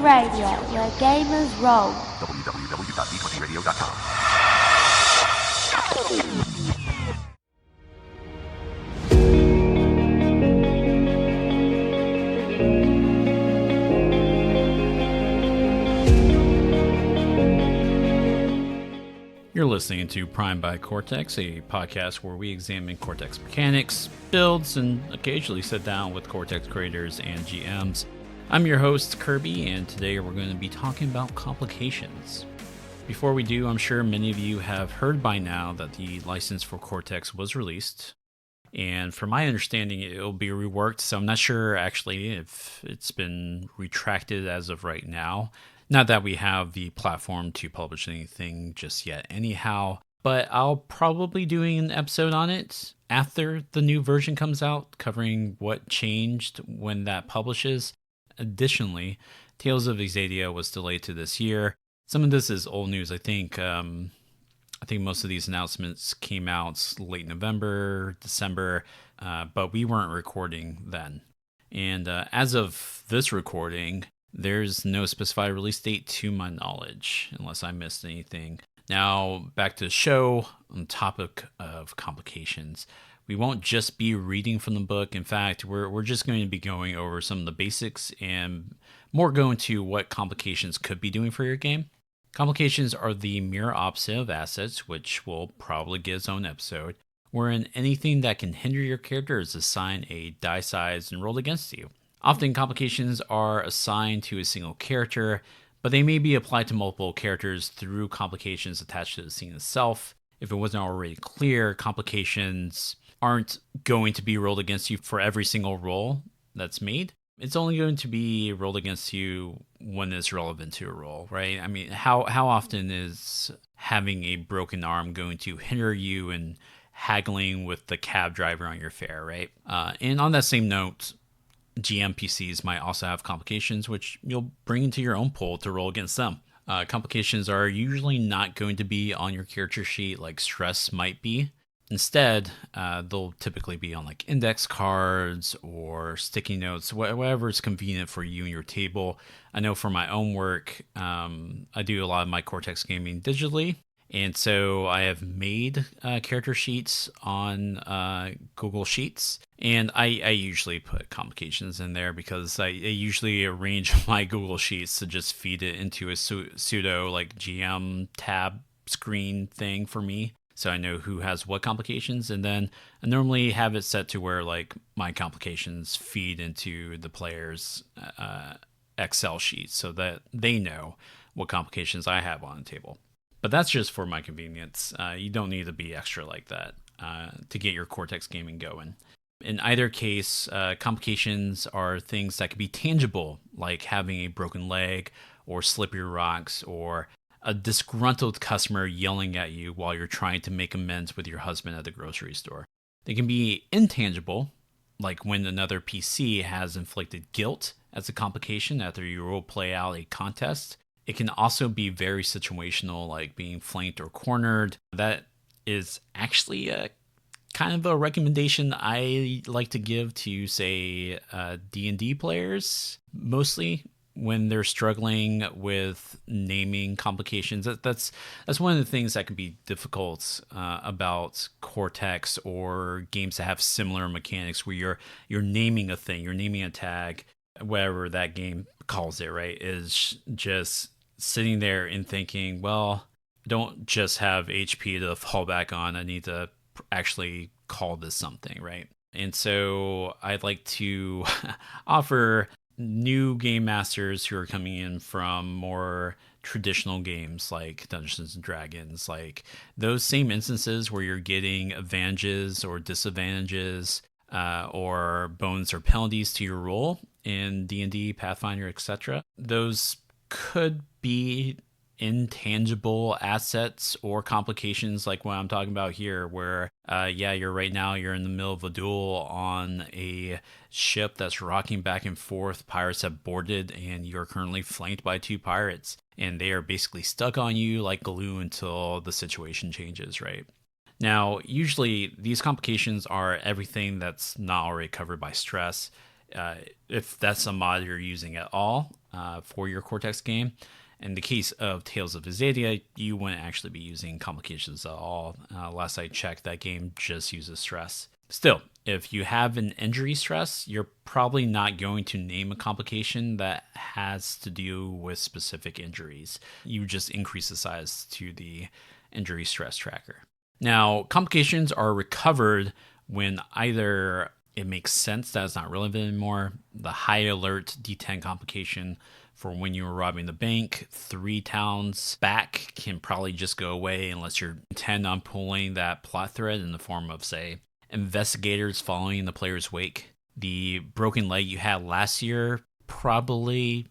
Radio, where gamers roll. www.d20radio.com. You're listening to Prime by Cortex, a podcast where we examine Cortex mechanics, builds, and occasionally sit down with Cortex creators and GMs. I'm your host, Kirby, and today we're going to be talking about complications. Before we do, I'm sure many of you have heard by now that the license for Cortex was released, and from my understanding, it'll be reworked, so I'm not sure actually if it's been retracted as of right now. Not that we have the platform to publish anything just yet anyhow, but I'll probably do an episode on it after the new version comes out, covering what changed when that publishes. Additionally, Tales of Exadia was delayed to this year. Some of this is old news. I think most of these announcements came out late November, December, but we weren't recording then. And as of this recording, there's no specified release date to my knowledge, unless I missed anything. Now, back to the show, on the topic of complications. We won't just be reading from the book. In fact, we're just going to be going over some of the basics and more going to what complications could be doing for your game. Complications are the mirror opposite of assets, which will probably get its own episode, wherein anything that can hinder your character is assigned a die size and rolled against you. Often complications are assigned to a single character, but they may be applied to multiple characters through complications attached to the scene itself. If it wasn't already clear, complications aren't going to be rolled against you for every single roll that's made. It's only going to be rolled against you when it's relevant to a roll, right? I mean, how often is having a broken arm going to hinder you in haggling with the cab driver on your fare, right? And on that same note, GMPCs might also have complications, which you'll bring into your own pool to roll against them. Complications are usually not going to be on your character sheet like stress might be. Instead, they'll typically be on like index cards or sticky notes, whatever is convenient for you and your table. I know for my own work, I do a lot of my Cortex gaming digitally. And so I have made character sheets on Google Sheets, and I usually put complications in there because I usually arrange my Google Sheets to just feed it into a pseudo like GM tab screen thing for me, so I know who has what complications, and then I normally have it set to where like my complications feed into the player's Excel sheet so that they know what complications I have on the table. But that's just for my convenience. You don't need to be extra like that to get your Cortex gaming going. In either case, complications are things that can be tangible, like having a broken leg or slippery rocks or a disgruntled customer yelling at you while you're trying to make amends with your husband at the grocery store. They can be intangible, like when another PC has inflicted guilt as a complication after you role play out a contest. It can also be very situational, like being flanked or cornered. That is actually a kind of a recommendation I like to give to, say, D&D players, mostly when they're struggling with naming complications. That's one of the things that can be difficult about Cortex or games that have similar mechanics, where you're naming a thing, you're naming a tag, whatever that game calls it, right? Is just sitting there and thinking, well, I don't just have HP to fall back on. I need to actually call this something, right? And so I'd like to offer new game masters who are coming in from more traditional games like Dungeons and Dragons, like those same instances where you're getting advantages or disadvantages or bonus or penalties to your roll in D&D, Pathfinder, etc. Those could be intangible assets or complications like what I'm talking about here, where you're in the middle of a duel on a ship that's rocking back and forth. Pirates have boarded and you're currently flanked by two pirates, and they are basically stuck on you like glue until the situation changes, right? Now, usually these complications are everything that's not already covered by stress. If that's a mod you're using at all, for your Cortex game. In the case of Tales of Vesalia, you wouldn't actually be using complications at all. Last I checked, that game just uses stress. Still, if you have an injury stress, you're probably not going to name a complication that has to do with specific injuries. You just increase the size to the injury stress tracker. Now, complications are recovered when either it makes sense that it's not relevant anymore, the high alert D10 complication for when you were robbing the bank, 3 towns back can probably just go away unless you're intent on pulling that plot thread in the form of, say, investigators following in the player's wake. The broken leg you had last year probably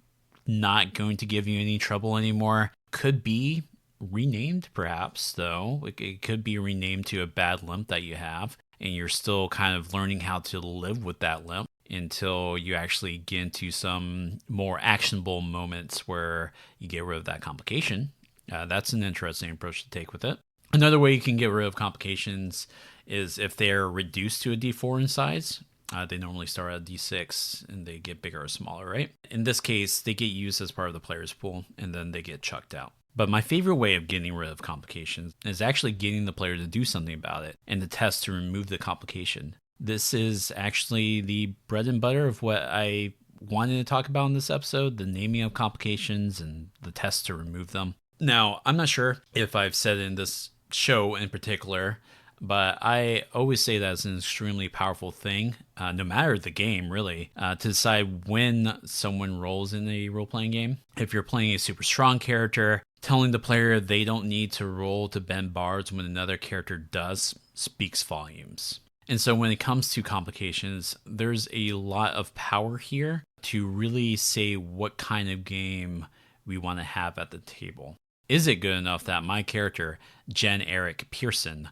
not going to give you any trouble anymore. Could be renamed, perhaps, though. It could be renamed to a bad limp that you have, and you're still kind of learning how to live with that limp until you actually get into some more actionable moments where you get rid of that complication. That's an interesting approach to take with it. Another way you can get rid of complications is if they're reduced to a D4 in size. They normally start at D6 and they get bigger or smaller, right? In this case, they get used as part of the player's pool and then they get chucked out. But my favorite way of getting rid of complications is actually getting the player to do something about it and the test to remove the complication. This is actually the bread and butter of what I wanted to talk about in this episode, the naming of complications and the test to remove them. Now, I'm not sure if I've said in this show in particular, but I always say that it's an extremely powerful thing, no matter the game, really, to decide when someone rolls in a role-playing game. If you're playing a super strong character, telling the player they don't need to roll to bend bars when another character does speaks volumes. And so when it comes to complications, there's a lot of power here to really say what kind of game we want to have at the table. Is it good enough that my character, Jen Eric Pearson,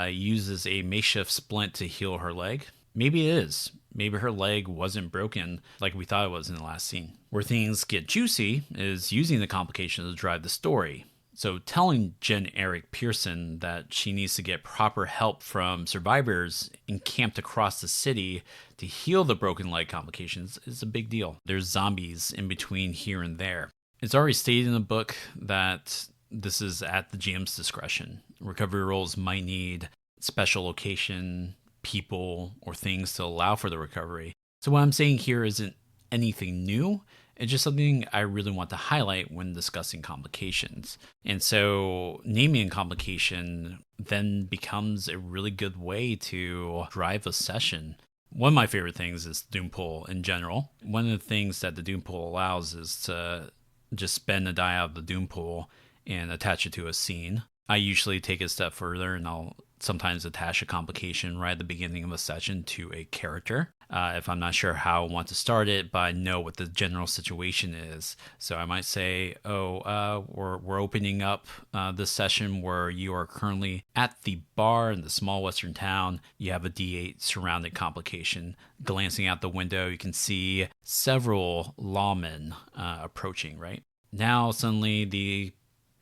uses a makeshift splint to heal her leg? Maybe it is. Maybe her leg wasn't broken like we thought it was in the last scene. Where things get juicy is using the complications to drive the story. So telling Jen Eric Pearson that she needs to get proper help from survivors encamped across the city to heal the broken leg complications is a big deal. There's zombies in between here and there. It's already stated in the book that this is at the GM's discretion. Recovery roles might need special location, people, or things to allow for the recovery. So what I'm saying here isn't anything new. It's just something I really want to highlight when discussing complications. And so naming a complication then becomes a really good way to drive a session. One of my favorite things is Doom Pool in general. One of the things that the Doom Pool allows is to just spend a die out of the Doom Pool and attach it to a scene. I usually take it a step further and I'll sometimes attach a complication right at the beginning of a session to a character. If I'm not sure how I want to start it, but I know what the general situation is. So I might say, we're opening up this session where you are currently at the bar in the small western town. You have a D8 surrounded complication. Glancing out the window, you can see several lawmen approaching, right? Now suddenly the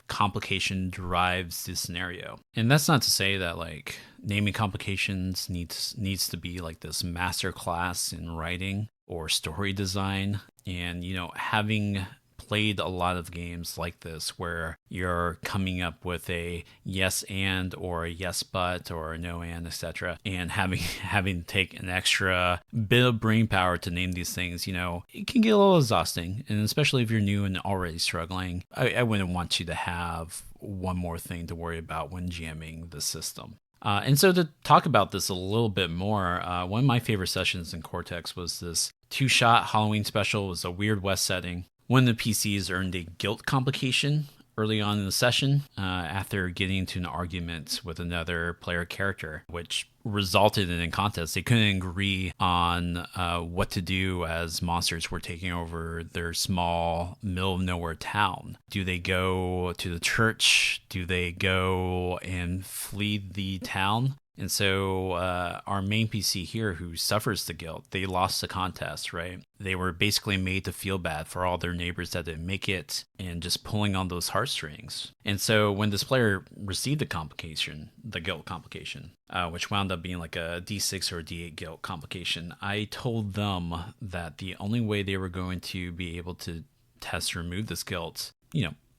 complication drives the scenario. And that's not to say that like naming complications needs to be like this master class in writing or story design. And having played a lot of games like this where you're coming up with a yes and or a yes but or a no and etc. and having to take an extra bit of brain power to name these things, it can get a little exhausting. And especially if you're new and already struggling, I wouldn't want you to have one more thing to worry about when GMing the system. And so to talk about this a little bit more, one of my favorite sessions in Cortex was this 2-shot Halloween special. It was a Weird West setting. One of the PCs earned a guilt complication early on in the session after getting into an argument with another player character, which resulted in a contest. They couldn't agree on what to do as monsters were taking over their small middle of nowhere town. Do they go to the church? Do they go and flee the town? And so our main PC here, who suffers the guilt, they lost the contest, right? They were basically made to feel bad for all their neighbors that didn't make it and just pulling on those heartstrings. And so when this player received the guilt complication, which wound up being like a D6 or a D8 guilt complication, I told them that the only way they were going to be able to test to remove this guilt,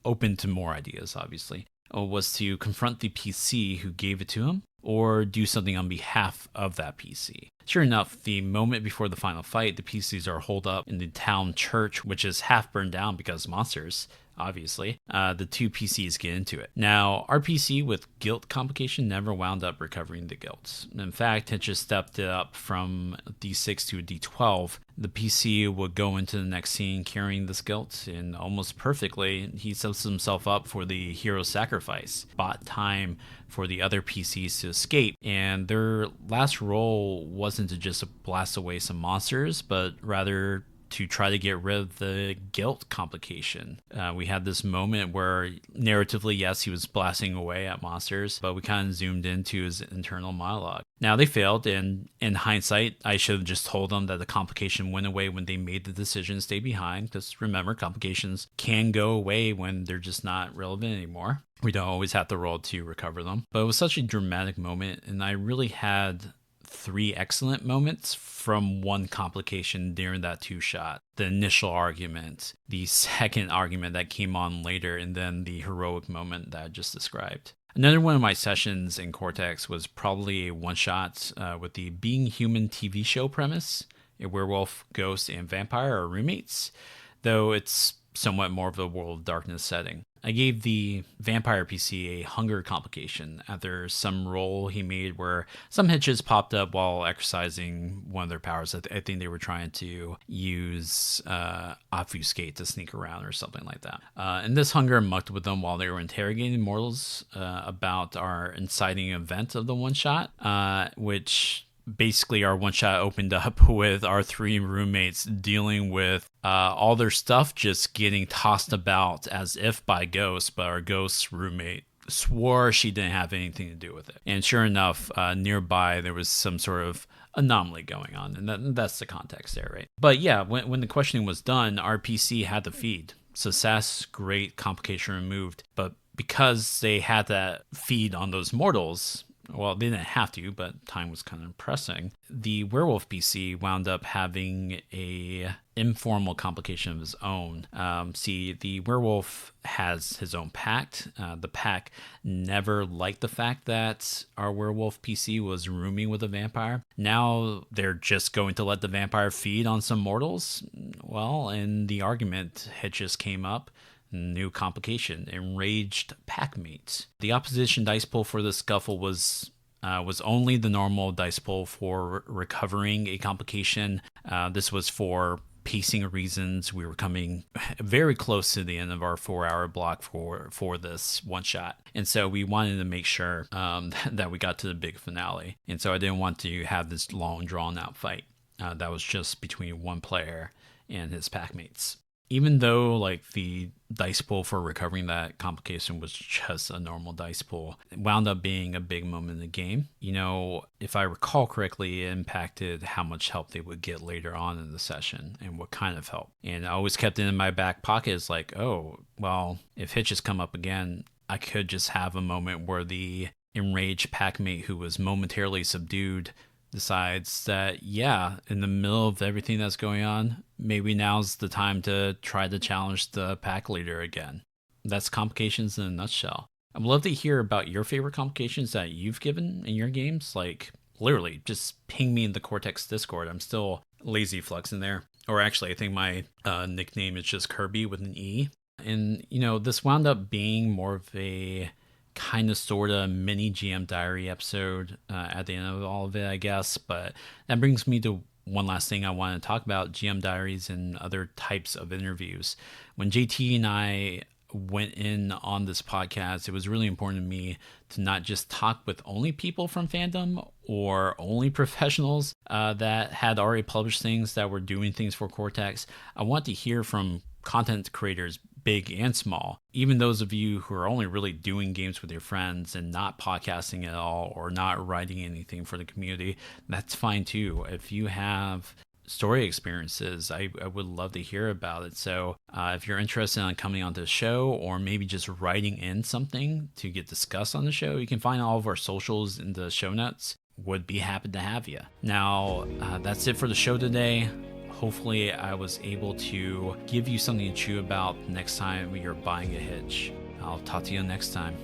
open to more ideas, obviously, was to confront the PC who gave it to him or do something on behalf of that PC. Sure enough, the moment before the final fight, the PCs are holed up in the town church, which is half burned down because monsters, obviously. The two PCs get into it. Now, our PC with guilt complication never wound up recovering the guilt. In fact, it just stepped it up from D6 to a D12. The PC would go into the next scene carrying this guilt, and almost perfectly, he sets himself up for the hero sacrifice, bought time for the other PCs to escape, and their last role wasn't to just blast away some monsters, but rather to try to get rid of the guilt complication. We had this moment where narratively, yes, he was blasting away at monsters, but we kind of zoomed into his internal monologue. Now, they failed, and in hindsight, I should have just told them that the complication went away when they made the decision to stay behind, because remember, complications can go away when they're just not relevant anymore. We don't always have to roll to recover them. But it was such a dramatic moment, and I really had 3 excellent moments from one complication during that 2-shot. The initial argument, the second argument that came on later, and then the heroic moment that I just described. Another one of my sessions in Cortex was probably a one-shot with the Being Human TV show premise. A werewolf, ghost, and vampire are roommates, though it's somewhat more of a World of Darkness setting. I gave the vampire PC a hunger complication after some roll he made where some hitches popped up while exercising one of their powers. I think they were trying to use obfuscate to sneak around or something like that. And this hunger mucked with them while they were interrogating mortals about our inciting event of the one-shot, which basically our one-shot opened up with our 3 roommates dealing with all their stuff just getting tossed about as if by ghosts, but our ghost roommate swore she didn't have anything to do with it. And sure enough, nearby there was some sort of anomaly going on, and that's the context there, right? But yeah, when the questioning was done, our PC had the feed. Success, great, complication removed. But because they had that feed on those mortals, well, they didn't have to, but time was kind of pressing. The werewolf PC wound up having a informal complication of his own. See, the werewolf has his own pact. The pack never liked the fact that our werewolf PC was rooming with a vampire. Now they're just going to let the vampire feed on some mortals. Well, and the argument had just came up. New complication, enraged packmates. The opposition dice pool for the scuffle was only the normal dice pool for recovering a complication. This was for pacing reasons. We were coming very close to the end of our 4-hour block for this one shot, and so we wanted to make sure that we got to the big finale. And so I didn't want to have this long drawn out fight that was just between one player and his packmates. Even though like the dice pool for recovering that complication was just a normal dice pool, it wound up being a big moment in the game. If I recall correctly, it impacted how much help they would get later on in the session and what kind of help. And I always kept it in my back pocket. It's like, oh, well, if hitches come up again, I could just have a moment where the enraged packmate who was momentarily subdued decides that, yeah, in the middle of everything that's going on, maybe now's the time to try to challenge the pack leader again. That's complications in a nutshell. I'd love to hear about your favorite complications that you've given in your games. Like, literally, just ping me in the Cortex Discord. I'm still lazy flux in there. Or actually, I think my nickname is just Kirby with an E. And, this wound up being more of a kind of sort of mini GM diary episode at the end of all of it, I guess. But that brings me to one last thing I want to talk about: GM diaries and other types of interviews. When JT and I went in on this podcast, it was really important to me to not just talk with only people from fandom or only professionals that had already published things that were doing things for Cortex. I want to hear from content creators, big and small, even those of you who are only really doing games with your friends and not podcasting at all or not writing anything for the community. That's fine too. If you have story experiences, I would love to hear about it. So if you're interested in coming onto the show or maybe just writing in something to get discussed on the show, you can find all of our socials in the show notes. Would be happy to have you. Now, that's it for the show today. hopefully I was able to give you something to chew about next time you're buying a hitch. I'll talk to you next time.